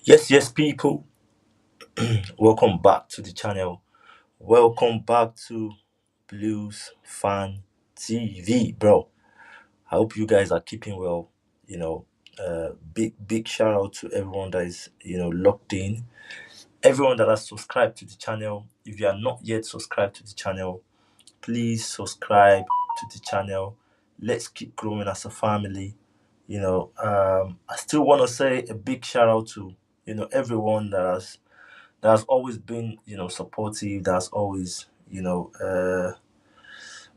Yes, people. Welcome back to the channel. Welcome back to Blues Fan TV, bro. I hope you guys are keeping well. You know, big shout out to everyone that is locked in. Everyone that has subscribed to the channel. If you are not yet subscribed to the channel, please subscribe to the channel. Let's keep growing as a family. I still want to say a big shout out to everyone that's always been supportive, that's always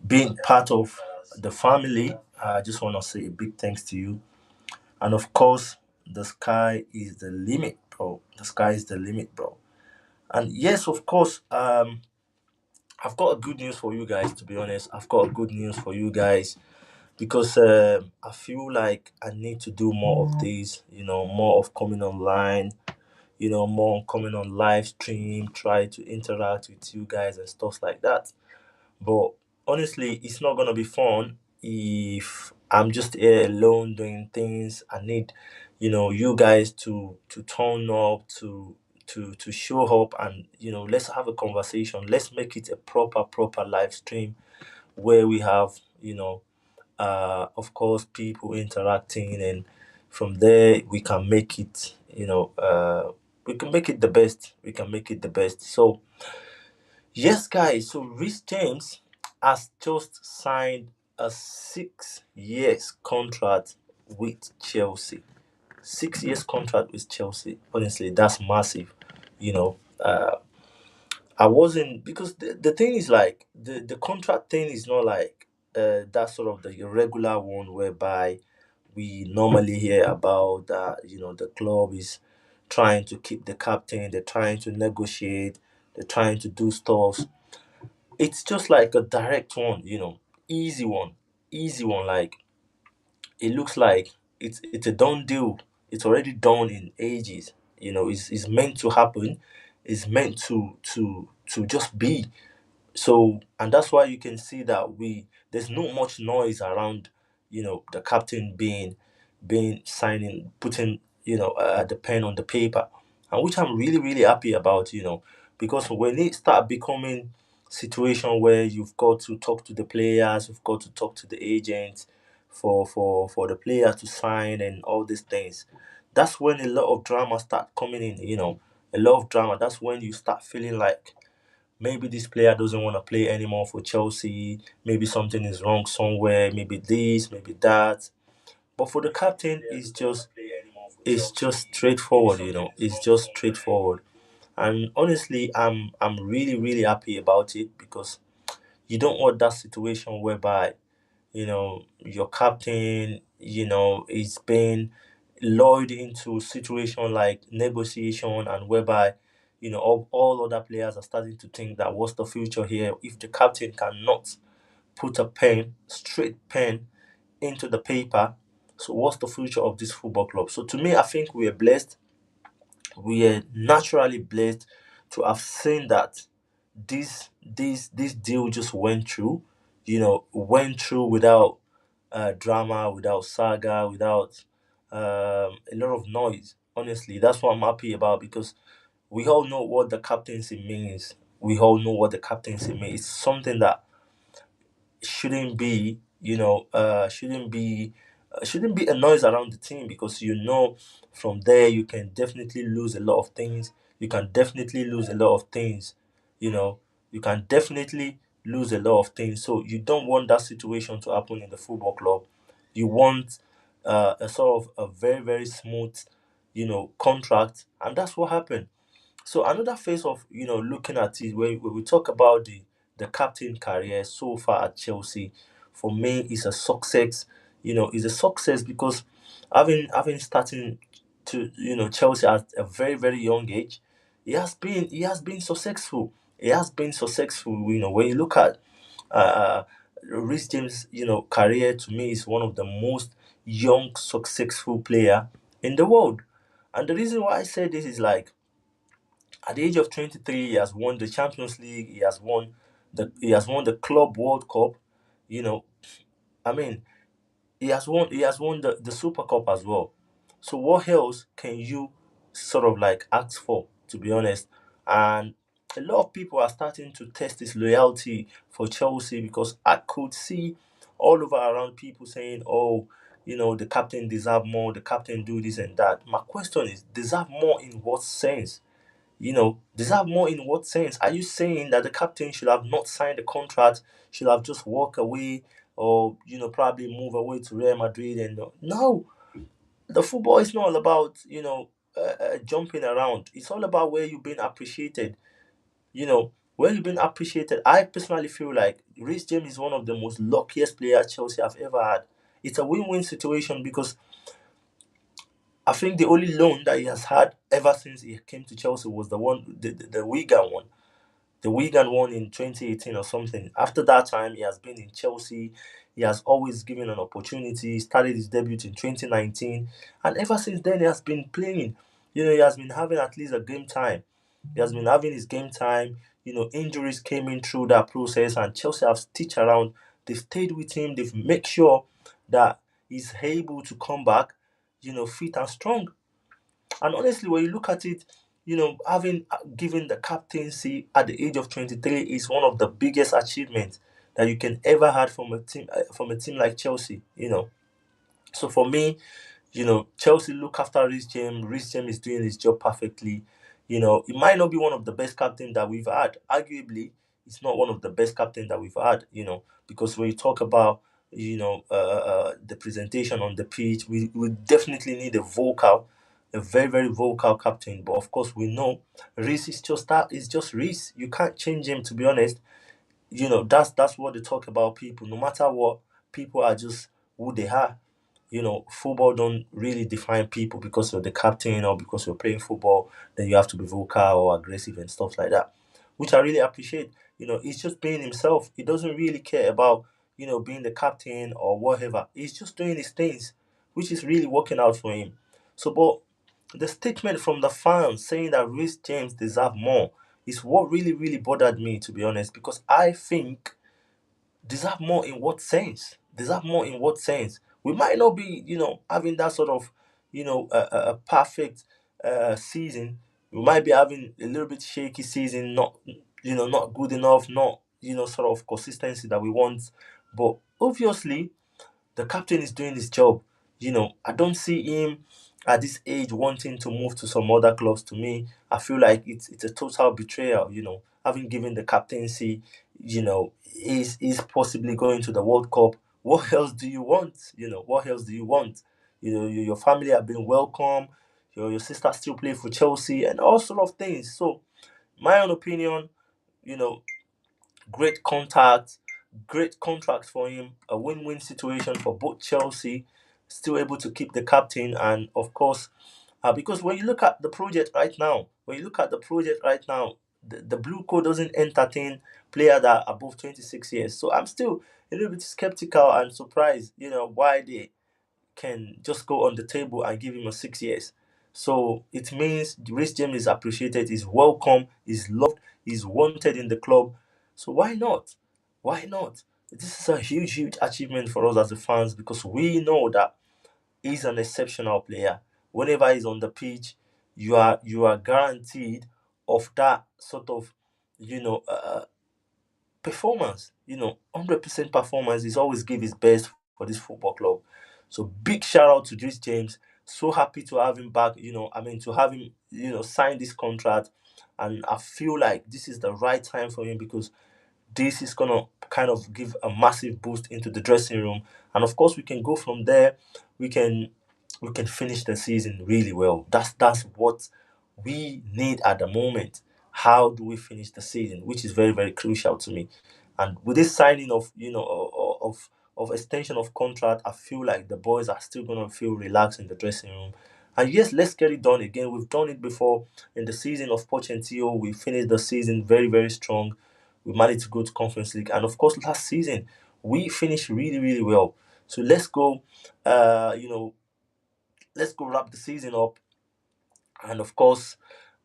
been part of the family. I just want to say a big thanks to you. And of course, the sky is the limit, bro. The sky is the limit, bro. And yes, of course, I've got a good news for you guys. To be honest, I've got a good news for you guys because I feel like I need to do more of these, more of coming online, more coming on live stream, try to interact with you guys and stuff like that. But honestly, it's not gonna be fun if I'm just here alone doing things. I need, you guys to turn up, to show up, and let's have a conversation. Let's make it a proper live stream where we have, of course, people interacting, and from there we can make it, we can make it the best. We can make it the best. So yes, guys. So Reece James has just signed a 6 years contract with Chelsea. 6 years contract with Chelsea. Honestly, that's massive. You know, I wasn't because the thing is like the contract thing is not like that sort of the regular one whereby we normally hear about that. The club is trying to keep the captain. They're trying to negotiate. They're trying to do stuff. It's just like a direct one, easy one, easy one. Like it looks like it's a done deal. It's already done in ages. It's meant to happen. It's meant to just be. So, and that's why you can see that we there's not much noise around, the captain being signing, putting, the pen on the paper, and which I'm really happy about, because when it start becoming situation where you've got to talk to the players, you've got to talk to the agents for the players to sign and all these things, that's when a lot of drama start coming in, a lot of drama. That's when you start feeling like maybe this player doesn't want to play anymore for Chelsea. Maybe something is wrong somewhere. Maybe this, maybe that. But for the captain, it's just straightforward. It's just straightforward. And honestly, I'm really happy about it because you don't want that situation whereby your captain is being lured into situation like negotiation, and whereby all other players are starting to think that what's the future here if the captain cannot put a pen, straight pen, into the paper. So what's the future of this football club? So to me, I think we are blessed. We are naturally blessed to have seen that this deal just went through, went through without drama, without saga, without a lot of noise. Honestly, that's what I'm happy about because we all know what the captaincy means. We all know what the captaincy means. It's something that shouldn't be, shouldn't be a noise around the team because from there you can definitely lose a lot of things. You can definitely lose a lot of things. You know, you can definitely lose a lot of things. So you don't want that situation to happen in the football club. You want a sort of a very smooth, contract, and that's what happened. So another phase of looking at it when we talk about the captain career so far at Chelsea, for me is a success. Is a success because having starting to Chelsea at a very young age, he has been successful. He has been successful. When you look at uh, Reece James, career to me is one of the most young successful player in the world. And the reason why I say this is like at the age of 23, he has won the Champions League. He has won the Club World Cup. You know, I mean, he has won the Super Cup as well. So what else can you sort of like asked for, to be honest. And a lot of people are starting to test his loyalty for Chelsea, because I could see all over around people saying, "Oh, the captain deserve more. The captain do this and that." My question is, deserve more in what sense? Deserve more in what sense? Are you saying that the captain should have not signed the contract, should have just walked away, or probably move away to Real Madrid? And no, the football is not all about jumping around. It's all about where you've been appreciated. Where you've been appreciated. I personally feel like Reece James is one of the most luckiest players Chelsea have ever had. It's a win-win situation, because I think the only loan that he has had ever since he came to Chelsea was the Wigan one. The Wigan won in 2018 or something. After that time, he has been in Chelsea. He has always given an opportunity. He started his debut in 2019. And ever since then, he has been playing. He has been having at least a game time. He has been having his game time. Injuries came in through that process, and Chelsea have stitched around. They've stayed with him. They've made sure that he's able to come back, fit and strong. And honestly, when you look at it, having given the captaincy at the age of 23 is one of the biggest achievements that you can ever had from a team like Chelsea. So for me, Chelsea look after Reece James. Reece James is doing his job perfectly. It might not be one of the best captains that we've had. Arguably, it's not one of the best captains that we've had. Because when you talk about the presentation on the pitch, we definitely need a very very vocal captain. But of course, we know Reece is just that. It's just Reece. You can't change him. To be honest, that's what they talk about people. No matter what, people are just who they are. Football don't really define people because you're the captain or because you're playing football, then you have to be vocal or aggressive and stuff like that, which I really appreciate. He's just being himself. He doesn't really care about, being the captain or whatever. He's just doing his things, which is really working out for him. So, but the statement from the fans saying that Reece James deserve more is what really, really bothered me, to be honest, because I think deserve more in what sense? Deserve more in what sense? We might not be, having that sort of, a perfect season. We might be having a little bit shaky season, not good enough, not, sort of consistency that we want. But obviously, the captain is doing his job. I don't see him at this age wanting to move to some other clubs. To me, I feel like it's a total betrayal. Having given the captaincy, is possibly going to the World Cup. What else do you want? What else do you want? Your family have been welcome. Your sister still play for Chelsea and all sort of things. So, my own opinion, you know, great contact, great contract for him, a win-win situation for both Chelsea, still able to keep the captain, and of course, because when you look at the project right now, the Blue Code doesn't entertain players that are above 26 years. So I'm still a little bit skeptical and surprised, why they can just go on the table and give him a 6 years. So it means Reece James is appreciated, is welcome, is loved, is wanted in the club. So why not? Why not? This is a huge, huge achievement for us as the fans, because we know that he's an exceptional player. Whenever he's on the pitch, you are guaranteed of that sort of performance. 100% performance. He's always give his best for this football club. So big shout out to Reece James. So happy to have him back. To have him, sign this contract, and I feel like this is the right time for him, because this is gonna kind of give a massive boost into the dressing room, and of course we can go from there. We can finish the season really well. That's what we need at the moment. How do we finish the season, which is very very crucial to me. And with this signing of of extension of contract, I feel like the boys are still gonna feel relaxed in the dressing room. And yes, let's get it done again. We've done it before in the season of Pochettino. We finished the season very very strong. We managed to go to Conference League, and of course, last season we finished really, really well. So let's go, let's go wrap the season up, and of course,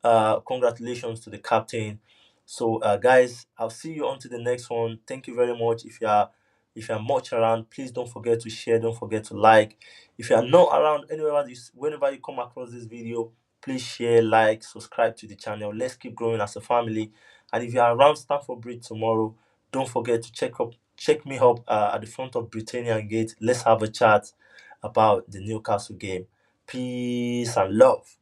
congratulations to the captain. So, guys, I'll see you on to the next one. Thank you very much. If you're much around, please don't forget to share. Don't forget to like. If you are not around anywhere, whenever you come across this video, Please share, like, subscribe to the channel. Let's keep growing as a family. And if you are around Stamford Bridge tomorrow, don't forget to check me up at the front of Britannia Gate. Let's have a chat about the Newcastle game. Peace and love.